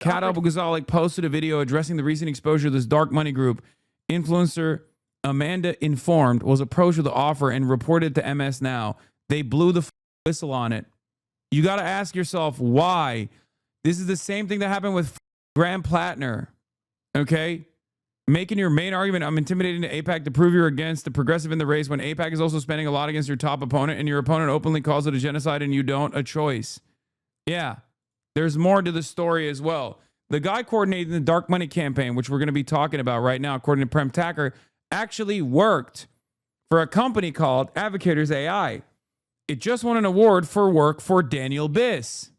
Kat Ghazali posted a video addressing the recent exposure of this dark money group. Influencer Amanda Informed was approached with the offer and reported to MS Now. They blew the whistle on it. You got to ask yourself why. This is the same thing that happened with Graham Plattner. Okay? Making your main argument, I'm intimidating to AIPAC to prove you're against the progressive in the race when AIPAC is also spending a lot against your top opponent and your opponent openly calls it a genocide and you don't, a choice. Yeah. There's more to the story as well. The guy coordinating the dark money campaign, which we're going to be talking about right now, according to Prem Tacker, actually worked for a company called Advocators AI. It just won an award for work for Daniel Biss.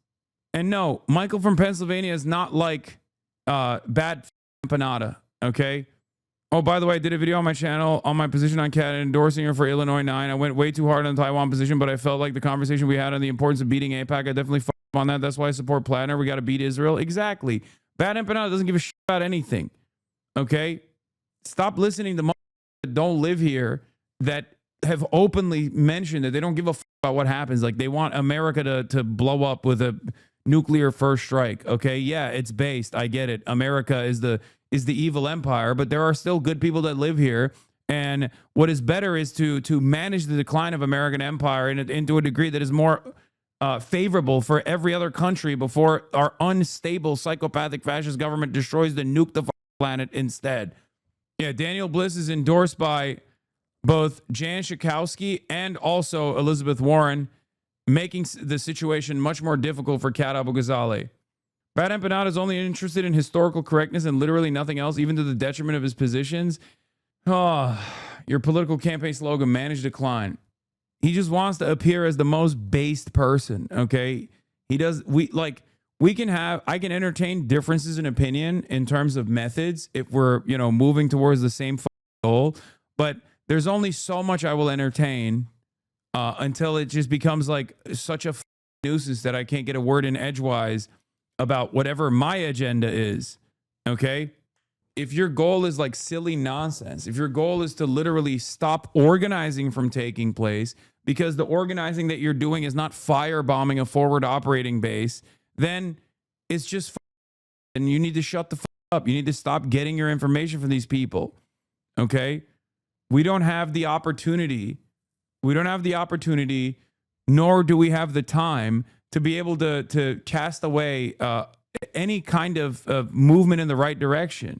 And no, Michael from Pennsylvania is not like bad empanada, okay? Oh, by the way, I did a video on my channel on my position on Canada endorsing her for Illinois 9. I went way too hard on the Taiwan position, but I felt like the conversation we had on the importance of beating AIPAC, I definitely on that. That's why I support Plattner. We got to beat Israel. Exactly. Bad empanada doesn't give a shit about anything. Okay? Stop listening to that don't live here that have openly mentioned that they don't give a about what happens. Like they want America to blow up with a nuclear first strike. Okay? Yeah, it's based. I get it. America is the evil empire, but there are still good people that live here. And what is better is to manage the decline of American empire into a degree that is more favorable for every other country before our unstable psychopathic fascist government destroys the nuke the planet instead. Yeah, Daniel Bliss is endorsed by both Jan Schakowsky and also Elizabeth Warren, making the situation much more difficult for Kat Ghazali. Bad Empanada is only interested in historical correctness and literally nothing else, even to the detriment of his positions. Oh, your political campaign slogan, manage decline. He just wants to appear as the most based person, okay? I can entertain differences in opinion in terms of methods if we're, moving towards the same goal, but there's only so much I will entertain until it just becomes like such a nuisance that I can't get a word in edgewise about whatever my agenda is, okay? If your goal is like silly nonsense, if your goal is to literally stop organizing from taking place because the organizing that you're doing is not firebombing a forward operating base, then it's just and you need to shut the up. You need to stop getting your information from these people, okay? We don't have the opportunity. Nor do we have the time to be able to cast away any kind of movement in the right direction.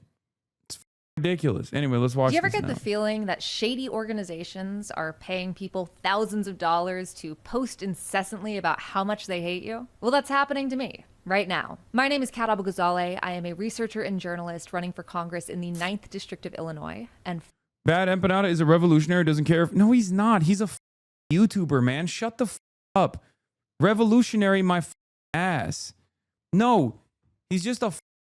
Ridiculous. Anyway, let's watch. Do you ever this get now. the feeling that shady organizations are paying people thousands of dollars to post incessantly about how much they hate you? Well, that's happening to me right now. My name is Kat Ghazali. I am a researcher and journalist running for Congress in the 9th District of Illinois. And Bad Empanada is a revolutionary, doesn't care if... No, he's not. He's a YouTuber, man. Shut the up. Revolutionary my ass. No, he's just a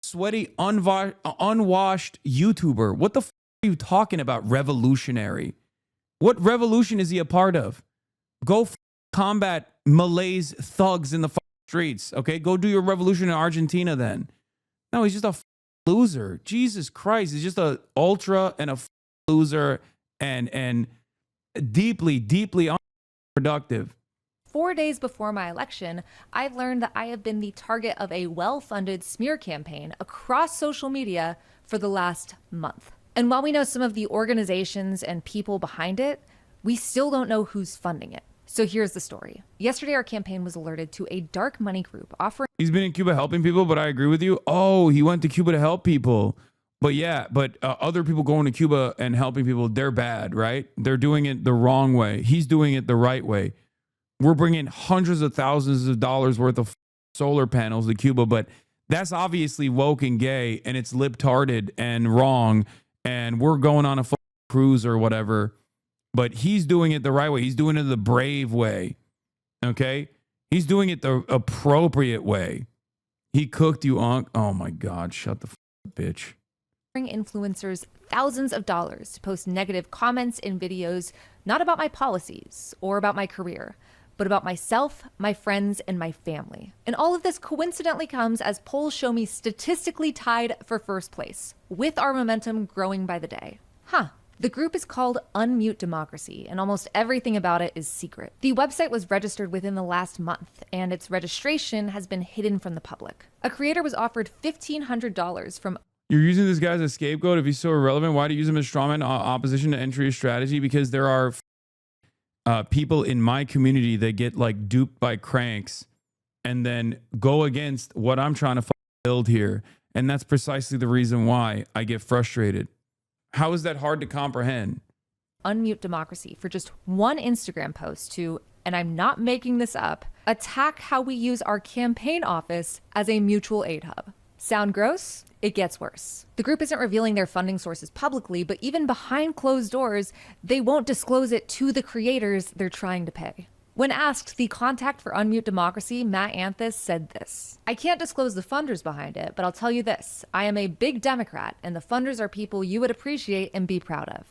sweaty, unwashed YouTuber. What the are you talking about, revolutionary? What revolution is he a part of? Go combat Malays thugs in the streets, okay? Go do your revolution in Argentina then. No, he's just a loser. Jesus Christ, he's just a ultra and a loser and deeply, deeply unproductive. 4 days before my election, I've learned that I have been the target of a well-funded smear campaign across social media for the last month. And while we know some of the organizations and people behind it, we still don't know who's funding it. So here's the story. Yesterday, our campaign was alerted to a dark money group offering... He's been in Cuba helping people, but I agree with you. Oh, he went to Cuba to help people. But yeah, other people going to Cuba and helping people, they're bad, right? They're doing it the wrong way. He's doing it the right way. We're bringing hundreds of thousands of dollars worth of solar panels to Cuba, but that's obviously woke and gay, and it's libtarded and wrong, and we're going on a cruise or whatever. But he's doing it the right way. He's doing it the brave way, okay? He's doing it the appropriate way. He cooked you on... Oh, my God. Shut the up, bitch. Influencers thousands of dollars to post negative comments in videos, not about my policies or about my career, but about myself, my friends, and my family. And all of this coincidentally comes as polls show me statistically tied for first place, with our momentum growing by the day. The group is called Unmute Democracy, and almost everything about it is secret. The website was registered within the last month, and its registration has been hidden from the public. A creator was offered $1,500 from... You're using this guy as a scapegoat. If he's so irrelevant, why do you use him as strawman opposition to entry strategy? Because there are people in my community that get like duped by cranks and then go against what I'm trying to build here. And that's precisely the reason why I get frustrated. How is that hard to comprehend? Unmute Democracy for just one Instagram post to, and I'm not making this up, attack how we use our campaign office as a mutual aid hub. Sound gross? It gets worse. The group isn't revealing their funding sources publicly, but even behind closed doors, they won't disclose it to the creators they're trying to pay. When asked, the contact for Unmute Democracy, Matt Anthus, said this: "I can't disclose the funders behind it, but I'll tell you this. I am a big Democrat, and the funders are people you would appreciate and be proud of.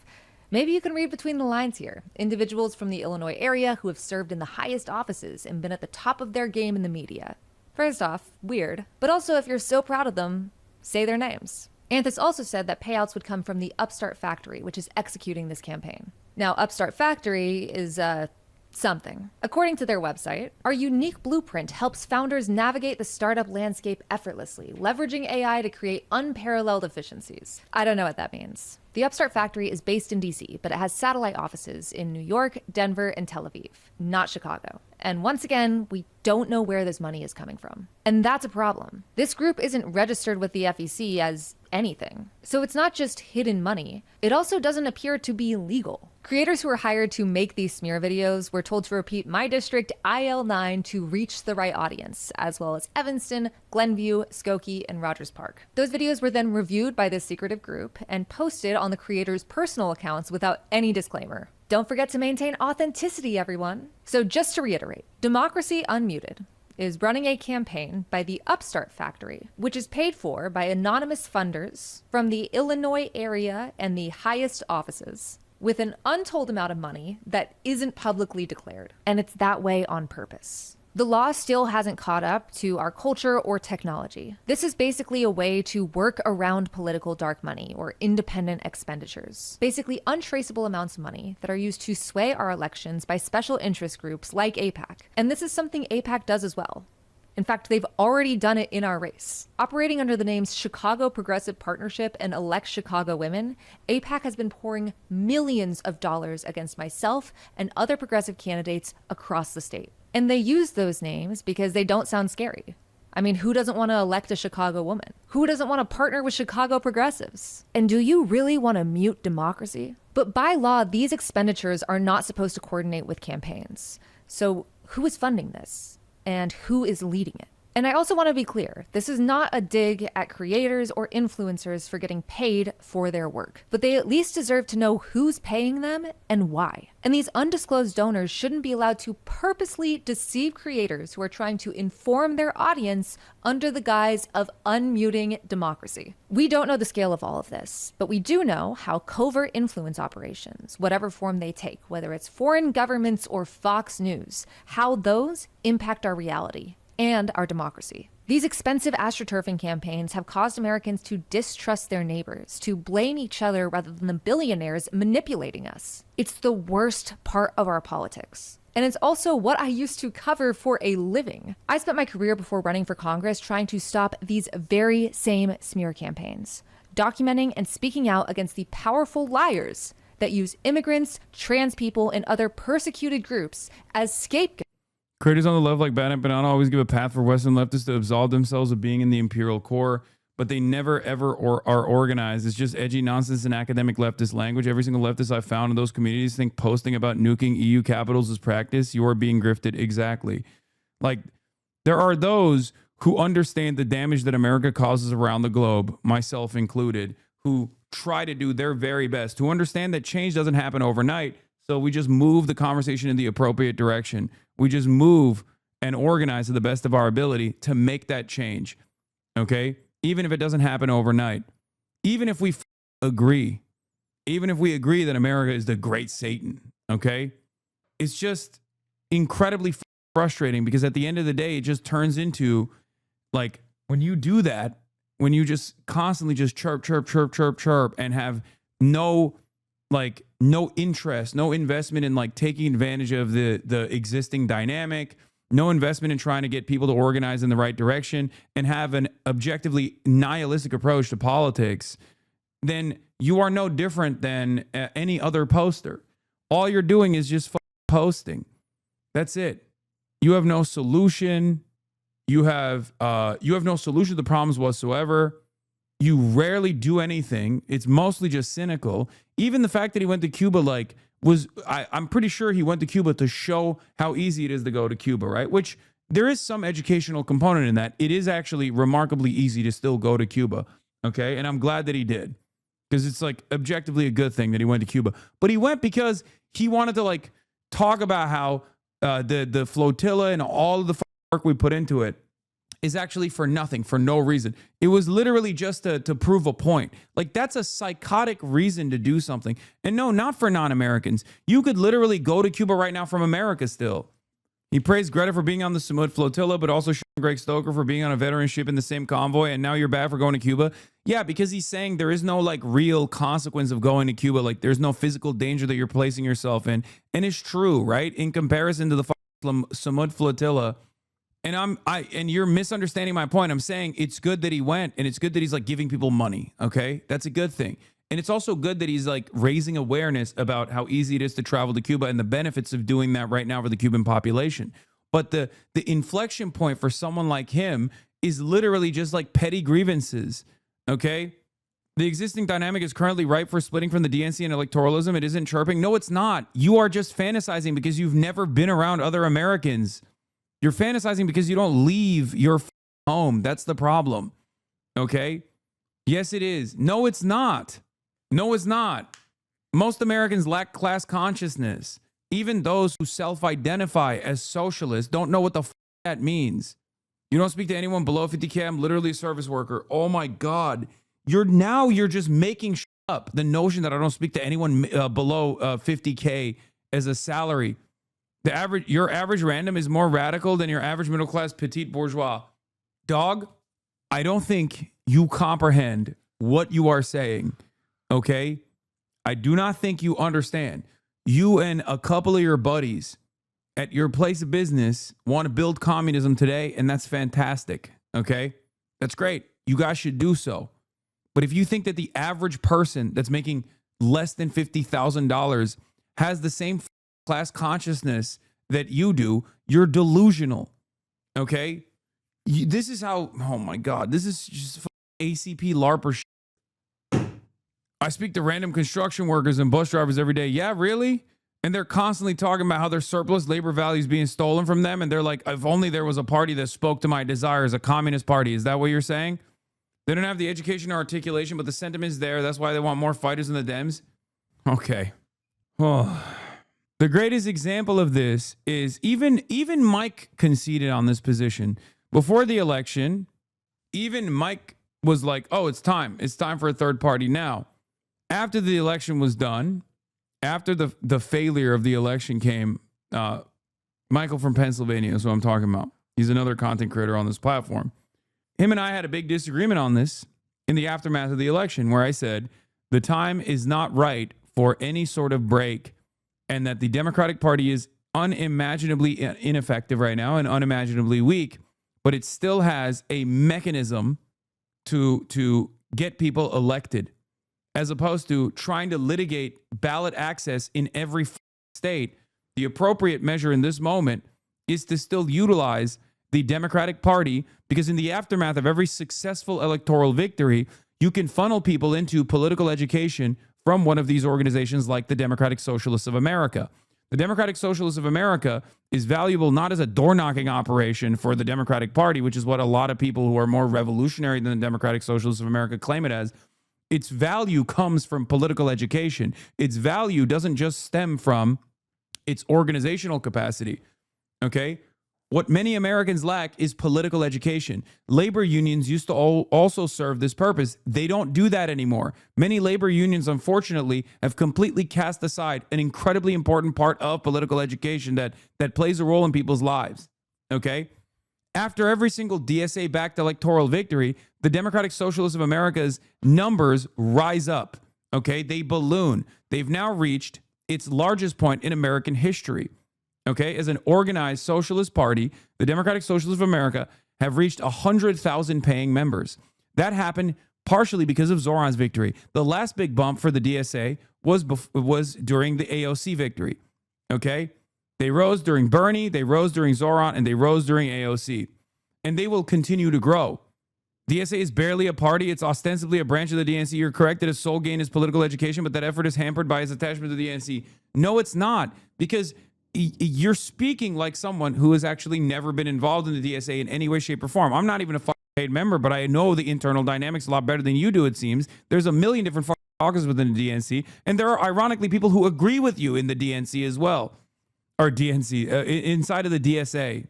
Maybe you can read between the lines here. Individuals from the Illinois area who have served in the highest offices and been at the top of their game in the media. First off, weird, but also if you're so proud of them, say their names." Anthus also said that payouts would come from the Upstart Factory, which is executing this campaign. Now, Upstart Factory is, something. According to their website, our unique blueprint helps founders navigate the startup landscape effortlessly, leveraging AI to create unparalleled efficiencies. I don't know what that means. The Upstart Factory is based in DC, but it has satellite offices in New York, Denver, and Tel Aviv, not Chicago. And once again, we don't know where this money is coming from. And that's a problem. This group isn't registered with the FEC as anything. So it's not just hidden money. It also doesn't appear to be legal. Creators who were hired to make these smear videos were told to repeat my district IL9 to reach the right audience, as well as Evanston, Glenview, Skokie, and Rogers Park. Those videos were then reviewed by this secretive group and posted on the creators' personal accounts without any disclaimer. Don't forget to maintain authenticity, everyone. So just to reiterate, Democracy Unmuted is running a campaign by the Upstart Factory, which is paid for by anonymous funders from the Illinois area and the highest offices, with an untold amount of money that isn't publicly declared. And it's that way on purpose. The law still hasn't caught up to our culture or technology. This is basically a way to work around political dark money or independent expenditures. Basically untraceable amounts of money that are used to sway our elections by special interest groups like AIPAC. And this is something AIPAC does as well. In fact, they've already done it in our race. Operating under the names Chicago Progressive Partnership and Elect Chicago Women, AIPAC has been pouring millions of dollars against myself and other progressive candidates across the state. And they use those names because they don't sound scary. I mean, who doesn't want to elect a Chicago woman? Who doesn't want to partner with Chicago progressives? And do you really want to mute democracy? But by law, these expenditures are not supposed to coordinate with campaigns. So who is funding this? And who is leading it? And I also want to be clear, this is not a dig at creators or influencers for getting paid for their work, but they at least deserve to know who's paying them and why. And these undisclosed donors shouldn't be allowed to purposely deceive creators who are trying to inform their audience under the guise of unmuting democracy. We don't know the scale of all of this, but we do know how covert influence operations, whatever form they take, whether it's foreign governments or Fox News, how those impact our reality and our democracy. These expensive astroturfing campaigns have caused Americans to distrust their neighbors, to blame each other rather than the billionaires manipulating us. It's the worst part of our politics. And it's also what I used to cover for a living. I spent my career before running for Congress trying to stop these very same smear campaigns, documenting and speaking out against the powerful liars that use immigrants, trans people, and other persecuted groups as scapegoats. Creators on the left like Bad and Banana always give a path for Western leftists to absolve themselves of being in the imperial core, but they never ever are organized. It's just edgy nonsense and academic leftist language. Every single leftist I've found in those communities think posting about nuking EU capitals is practice. You are being grifted. Exactly. Like, there are those who understand the damage that America causes around the globe, myself included, who try to do their very best, who understand that change doesn't happen overnight. So we just move the conversation in the appropriate direction. We just move and organize to the best of our ability to make that change. Okay? Even if it doesn't happen overnight. Even if we agree. Even if we agree that America is the great Satan. Okay? It's just incredibly frustrating because at the end of the day, it just turns into, like, when you do that, when you just constantly just chirp, chirp, chirp, chirp, chirp, and have no like no interest, no investment in like taking advantage of the existing dynamic, no investment in trying to get people to organize in the right direction and have an objectively nihilistic approach to politics, then you are no different than any other poster. All you're doing is just posting. That's it. You have no solution. You have no solution to the problems whatsoever. You rarely do anything. It's mostly just cynical. Even the fact that he went to Cuba, like, I'm pretty sure he went to Cuba to show how easy it is to go to Cuba, right? Which there is some educational component in that. It is actually remarkably easy to still go to Cuba, okay? And I'm glad that he did, because it's like objectively a good thing that he went to Cuba. But he went because he wanted to like talk about how the flotilla and all of the work we put into it is actually for nothing, for no reason. It was literally just to prove a point. Like, that's a psychotic reason to do something. And no, not for non-Americans. You could literally go to Cuba right now from America still. He praised Greta for being on the Samud flotilla, but also Greg Stoker for being on a veteran ship in the same convoy, and now you're bad for going to Cuba. Yeah, because he's saying there is no like real consequence of going to Cuba. Like, there's no physical danger that you're placing yourself in. And it's true, right? In comparison to the Samud flotilla. And you're misunderstanding my point. I'm saying it's good that he went, and it's good that he's like giving people money. Okay, that's a good thing. And it's also good that he's like raising awareness about how easy it is to travel to Cuba and the benefits of doing that right now for the Cuban population. But the inflection point for someone like him is literally just like petty grievances. Okay, the existing dynamic is currently ripe for splitting from the DNC and electoralism. It isn't chirping. No, it's not. You are just fantasizing because you've never been around other Americans. You're fantasizing because you don't leave your home. That's the problem. Okay? Yes, it is. No, it's not. No, it's not. Most Americans lack class consciousness. Even those who self-identify as socialists don't know what the that means. You don't speak to anyone below 50K. I'm literally a service worker. Oh my God. You're just making up the notion that I don't speak to anyone below 50K as a salary. Your average random is more radical than your average middle class petite bourgeois. Dog, I don't think you comprehend what you are saying. Okay? I do not think you understand. You and a couple of your buddies at your place of business want to build communism today, and that's fantastic. Okay? That's great. You guys should do so. But if you think that the average person that's making less than $50,000 has the same class consciousness that you do, you're delusional. Okay? This is how, oh my God, this is just ACP LARPer shit. I speak to random construction workers and bus drivers every day. Yeah, really? And they're constantly talking about how their surplus labor value is being stolen from them. And they're like, if only there was a party that spoke to my desires, a communist party. Is that what you're saying? They don't have the education or articulation, but the sentiment is there. That's why they want more fighters in the Dems. Okay. Oh. The greatest example of this is even Mike conceded on this position. Before the election, even Mike was like, oh, it's time. It's time for a third party. Now, after the election was done, after the failure of the election came, Michael from Pennsylvania is who I'm talking about. He's another content creator on this platform. Him and I had a big disagreement on this in the aftermath of the election, where I said the time is not right for any sort of break, and that the Democratic Party is unimaginably ineffective right now and unimaginably weak, but it still has a mechanism to get people elected, as opposed to trying to litigate ballot access in every state. The appropriate measure in this moment is to still utilize the Democratic Party, because in the aftermath of every successful electoral victory, you can funnel people into political education from one of these organizations like the Democratic Socialists of America. The Democratic Socialists of America is valuable not as a door-knocking operation for the Democratic Party, which is what a lot of people who are more revolutionary than the Democratic Socialists of America claim it as. Its value comes from political education. Its value doesn't just stem from its organizational capacity, okay? What many Americans lack is political education. Labor unions used to also serve this purpose. They don't do that anymore. Many labor unions, unfortunately, have completely cast aside an incredibly important part of political education that plays a role in people's lives. Okay? After every single DSA-backed electoral victory, the Democratic Socialists of America's numbers rise up. Okay, they balloon. They've now reached its largest point in American history. Okay, as an organized socialist party, the Democratic Socialists of America have reached 100,000 paying members. That happened partially because of Zoran's victory. The last big bump for the DSA was during the AOC victory. Okay, they rose during Bernie, they rose during Zoran, and they rose during AOC. And they will continue to grow. DSA is barely a party. It's ostensibly a branch of the DNC. You're correct that its sole gain is political education, but that effort is hampered by its attachment to the DNC. No, it's not, because you're speaking like someone who has actually never been involved in the DSA in any way, shape, or form. I'm not even a paid member, but I know the internal dynamics a lot better than you do, it seems. There's a million different caucuses within the DNC, and there are ironically people who agree with you in the DNC as well, or DNC, inside of the DSA.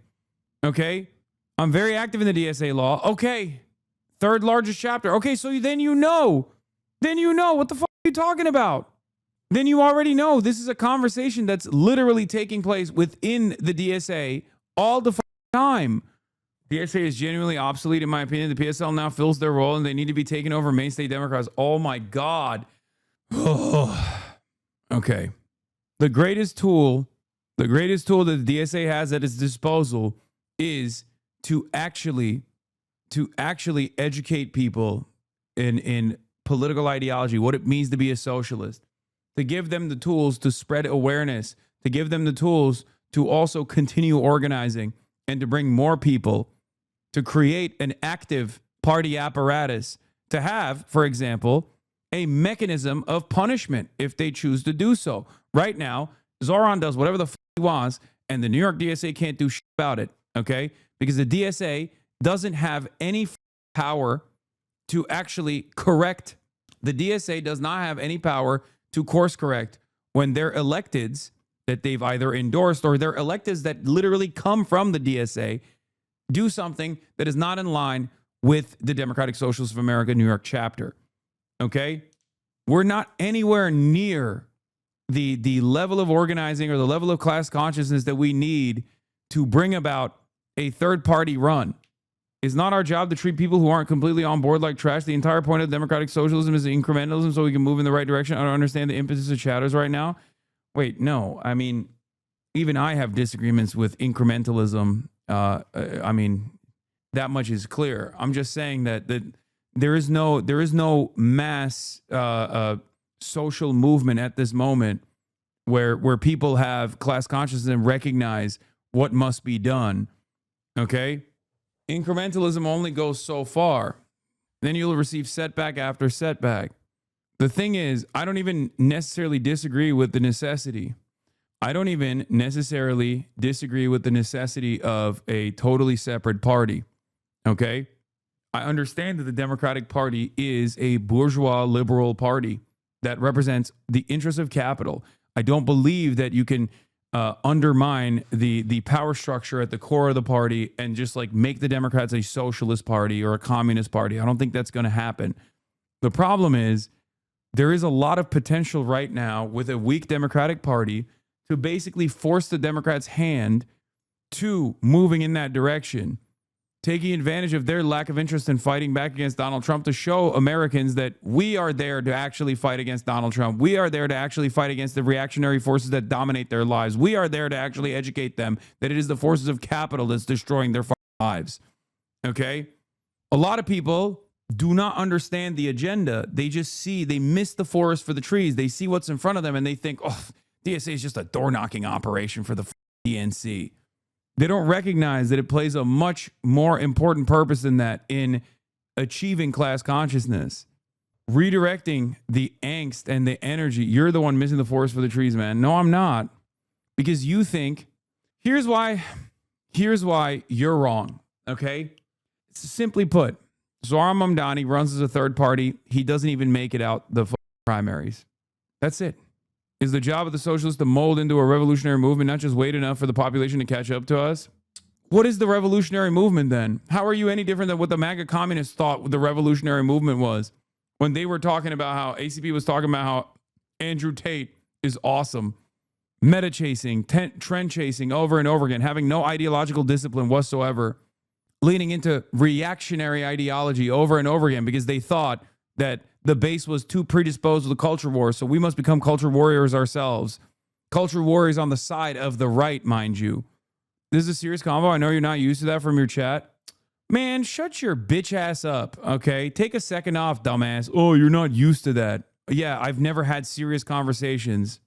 Okay? I'm very active in the DSA law. Okay. Third largest chapter. Okay, so then you know. Then you know. What the fuck are you talking about? Then you already know this is a conversation that's literally taking place within the DSA all the time. DSA is genuinely obsolete, in my opinion. The PSL now fills their role, and they need to be taken over mainstay Democrats. Oh, my God. Okay. The greatest tool that the DSA has at its disposal is to actually educate people in political ideology, what it means to be a socialist, to give them the tools to spread awareness, to give them the tools to also continue organizing and to bring more people, to create an active party apparatus, to have, for example, a mechanism of punishment if they choose to do so. Right now, Zoran does whatever the he wants, and the New York DSA can't do shit about it, okay? Because the DSA doesn't have any power to actually correct. The DSA does not have any power to course correct when their electeds that they've either endorsed or their electeds that literally come from the DSA do something that is not in line with the Democratic Socialists of America New York chapter. Okay? We're not anywhere near the level of organizing or the level of class consciousness that we need to bring about a third party run. It's not our job to treat people who aren't completely on board like trash. The entire point of democratic socialism is incrementalism so we can move in the right direction. I don't understand the impetus of chatters right now. Wait, no. I mean, even I have disagreements with incrementalism. I mean, that much is clear. I'm just saying that there is no mass social movement at this moment where people have class consciousness and recognize what must be done. Okay? Incrementalism only goes so far. Then you'll receive setback after setback. The thing is, I don't even necessarily disagree with the necessity. I don't even necessarily disagree with the necessity of a totally separate party. Okay? I understand that the Democratic Party is a bourgeois liberal party that represents the interests of capital. I don't believe that you can undermine the power structure at the core of the party and just like make the Democrats a socialist party or a communist party. I don't think that's going to happen. The problem is there is a lot of potential right now with a weak Democratic Party to basically force the Democrats' hand to moving in that direction, taking advantage of their lack of interest in fighting back against Donald Trump to show Americans that we are there to actually fight against Donald Trump. We are there to actually fight against the reactionary forces that dominate their lives. We are there to actually educate them that it is the forces of capital that's destroying their lives. Okay? A lot of people do not understand the agenda. They miss the forest for the trees. They see what's in front of them and they think, oh, DSA is just a door knocking operation for the DNC. They don't recognize that it plays a much more important purpose than that in achieving class consciousness, redirecting the angst and the energy. You're the one missing the forest for the trees, man. No, I'm not. Because you think, here's why you're wrong, okay? Simply put, Zoran Mamdani runs as a third party. He doesn't even make it out the primaries. That's it. Is the job of the socialists to mold into a revolutionary movement, not just wait enough for the population to catch up to us? What is the revolutionary movement then? How are you any different than what the MAGA communists thought the revolutionary movement was when they were talking about how ACP was talking about how Andrew Tate is awesome, meta chasing, trend chasing over and over again, having no ideological discipline whatsoever, leaning into reactionary ideology over and over again because they thought that the base was too predisposed to the culture war, so we must become culture warriors ourselves. Culture warriors on the side of the right, mind you. This is a serious convo. I know you're not used to that from your chat. Man, shut your bitch ass up, okay? Take a second off, dumbass. Oh, you're not used to that. Yeah, I've never had serious conversations.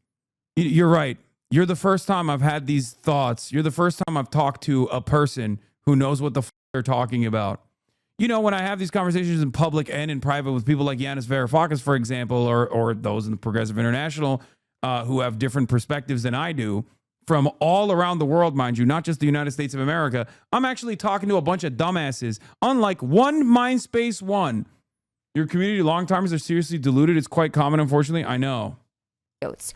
You're right. You're the first time I've had these thoughts. You're the first time I've talked to a person who knows what the they're talking about. You know, when I have these conversations in public and in private with people like Yanis Varoufakis, for example, or those in the Progressive International who have different perspectives than I do, from all around the world, mind you, not just the United States of America, I'm actually talking to a bunch of dumbasses. Unlike one Mindspace One. Your community long-timers are seriously deluded. It's quite common, unfortunately. I know.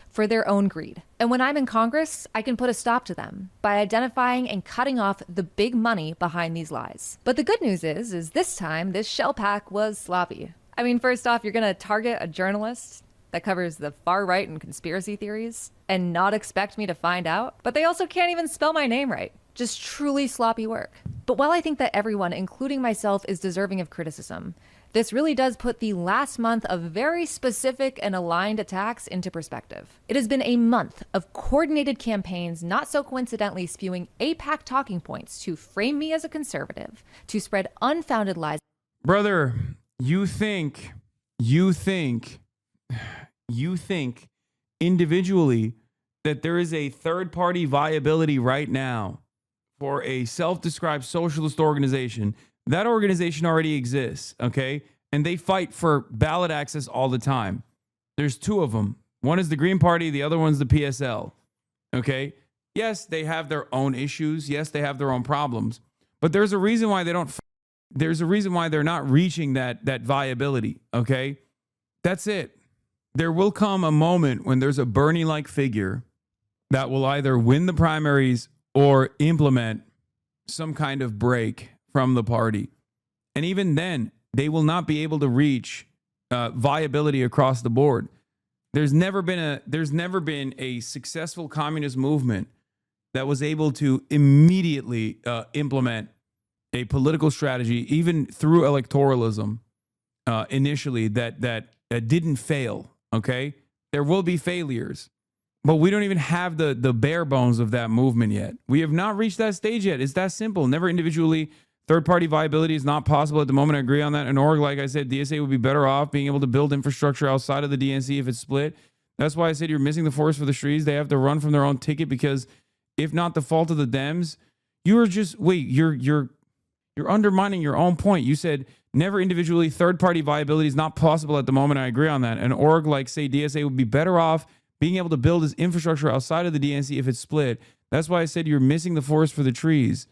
For their own greed. And when I'm in Congress, I can put a stop to them by identifying and cutting off the big money behind these lies. But the good news is this time, this shell pack was sloppy. I mean, first off, you're gonna target a journalist that covers the far right and conspiracy theories and not expect me to find out? But they also can't even spell my name right. Just truly sloppy work. But while I think that everyone, including myself, is deserving of criticism, this really does put the last month of very specific and aligned attacks into perspective. It has been a month of coordinated campaigns, not so coincidentally spewing APAC talking points to frame me as a conservative, to spread unfounded lies. Brother, you think individually that there is a third-party viability right now for a self-described socialist organization. That organization already exists, okay? And they fight for ballot access all the time. There's two of them. One is the Green Party, the other one's the PSL, okay? Yes, they have their own issues. Yes, they have their own problems. But there's a reason why they don't. There's a reason why they're not reaching that viability, okay? That's it. There will come a moment when there's a Bernie-like figure that will either win the primaries or implement some kind of break from the party. And even then, they will not be able to reach viability across the board. There's never been a successful communist movement that was able to immediately implement a political strategy, even through electoralism, initially that didn't fail. Okay, there will be failures, but we don't even have the bare bones of that movement yet. We have not reached that stage yet. It's that simple. Never individually. Third-party viability is not possible at the moment. I agree on that. An org, like I said, DSA would be better off being able to build infrastructure outside of the DNC if it's split. That's why I said you're missing the forest for the trees. They have to run from their own ticket because if not the fault of the Dems, you're undermining your own point. You said never individually third-party viability is not possible at the moment. I agree on that. An org like, say, DSA would be better off being able to build its infrastructure outside of the DNC if it's split. That's why I said you're missing the forest for the trees.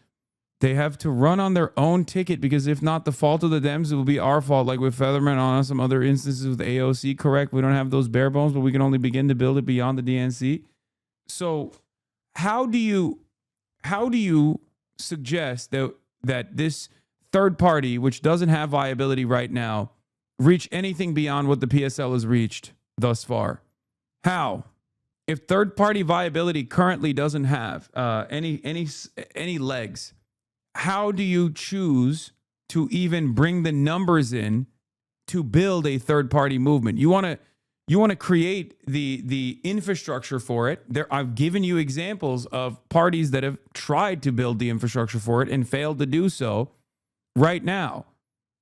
They have to run on their own ticket because if not the fault of the Dems, it will be our fault. Like with Featherman on some other instances with AOC, correct? We don't have those bare bones, but we can only begin to build it beyond the DNC. So how do you suggest that this third party, which doesn't have viability right now, reach anything beyond what the PSL has reached thus far? How? If third party viability currently doesn't have any legs, how do you choose to even bring the numbers in to build a third party movement? You want to create the infrastructure for it. I've given you examples of parties that have tried to build the infrastructure for it and failed to do so right now.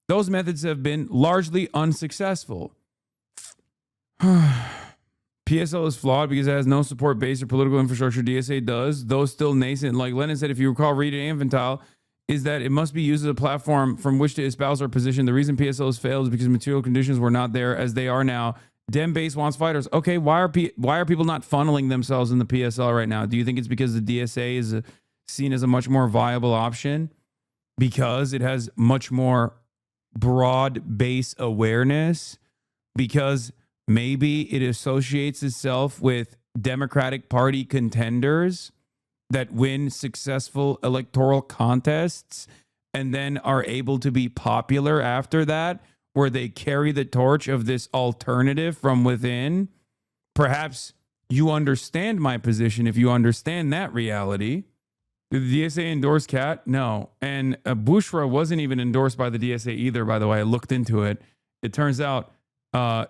Those methods have been largely unsuccessful. PSL is flawed because it has no support base or political infrastructure. DSA does, though still nascent. Like Lennon said, if you recall, reading Infantile, is that it must be used as a platform from which to espouse our position. The reason PSL has failed is because material conditions were not there as they are now. Dem base wants fighters. Okay, why are people not funneling themselves in the PSL right now? Do you think it's because the DSA is seen as a much more viable option because it has much more broad base awareness? Because maybe it associates itself with Democratic Party contenders that win successful electoral contests and then are able to be popular after that, where they carry the torch of this alternative from within. Perhaps you understand my position if you understand that reality. Did the DSA endorse Cat? No. And Bushra wasn't even endorsed by the DSA either, by the way. I looked into it. It turns out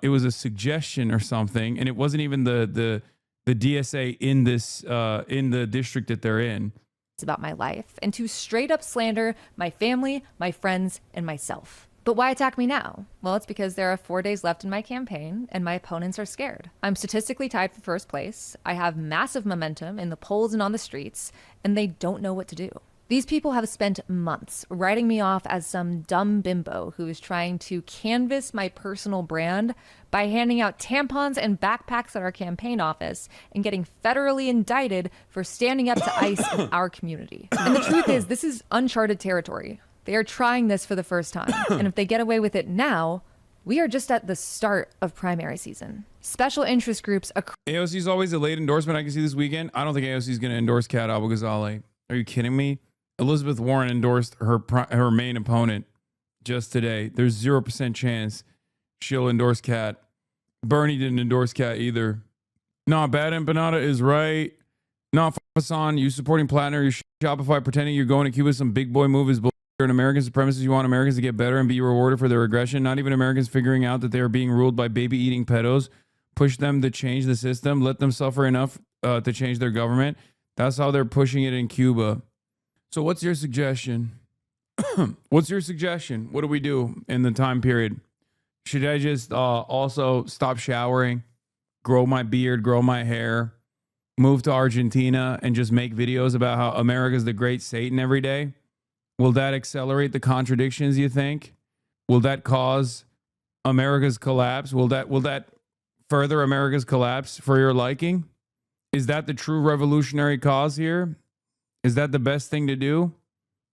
it was a suggestion or something, and it wasn't even the DSA in this in the district that they're in. It's about my life and to straight up slander my family, my friends, and myself. But why attack me now? Well, it's because there are 4 days left in my campaign and my opponents are scared. I'm statistically tied for first place. I have massive momentum in the polls and on the streets, and they don't know what to do. These people have spent months writing me off as some dumb bimbo who is trying to canvass my personal brand by handing out tampons and backpacks at our campaign office and getting federally indicted for standing up to ICE in our community. And the truth is, this is uncharted territory. They are trying this for the first time. And if they get away with it now, we are just at the start of primary season. Special interest groups. AOC is always a late endorsement I can see this weekend. I don't think AOC is going to endorse Kat Abou-Ghazaleh. Are you kidding me? Elizabeth Warren endorsed her main opponent just today. There's 0% chance she'll endorse Kat. Bernie didn't endorse Kat either. Nah, Bad Empanada is right. Nah, Hasan, you supporting Platinum, you Shopify pretending you're going to Cuba, some big boy move is bullshit. You're an American supremacist. You want Americans to get better and be rewarded for their aggression. Not even Americans figuring out that they are being ruled by baby-eating pedos. Push them to change the system. Let them suffer enough to change their government. That's how they're pushing it in Cuba. So what's your suggestion? What's your suggestion? What do we do in the time period? Should I just also stop showering, grow my beard, grow my hair, move to Argentina and just make videos about how America's the great Satan every day? Will that accelerate the contradictions, you think? Will that cause America's collapse? Will that further America's collapse for your liking? Is that the true revolutionary cause here? Is that the best thing to do?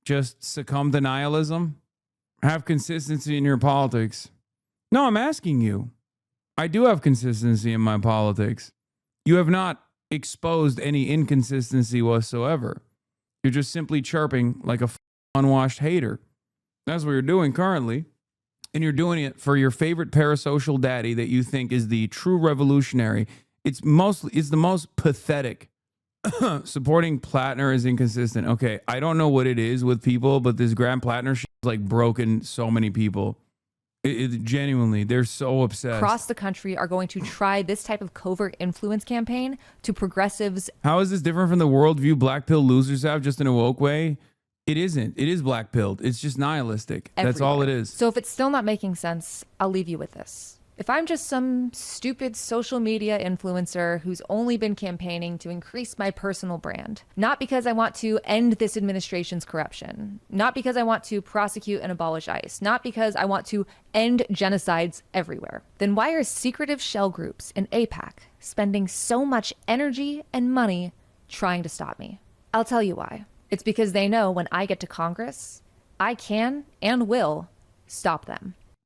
Just succumb to nihilism? Have consistency in your politics? No, I'm asking you. I do have consistency in my politics. You have not exposed any inconsistency whatsoever. You're just simply chirping like a unwashed hater. That's what you're doing currently. And you're doing it for your favorite parasocial daddy that you think is the true revolutionary. It's the most pathetic. Supporting Plattner is inconsistent. Okay, I don't know what it is with people, but this Graham Plattner shit has like broken so many people. It genuinely, they're so obsessed. Across the country are going to try this type of covert influence campaign to progressives. How is this different from the worldview black pill losers have, just in a woke way? It isn't. It is black pilled. It's just nihilistic. Everywhere. That's all it is. So if it's still not making sense, I'll leave you with this. If I'm just some stupid social media influencer who's only been campaigning to increase my personal brand, not because I want to end this administration's corruption, not because I want to prosecute and abolish ICE, not because I want to end genocides everywhere, then why are secretive shell groups in AIPAC spending so much energy and money trying to stop me? I'll tell you why. It's because they know when I get to Congress, I can and will stop them.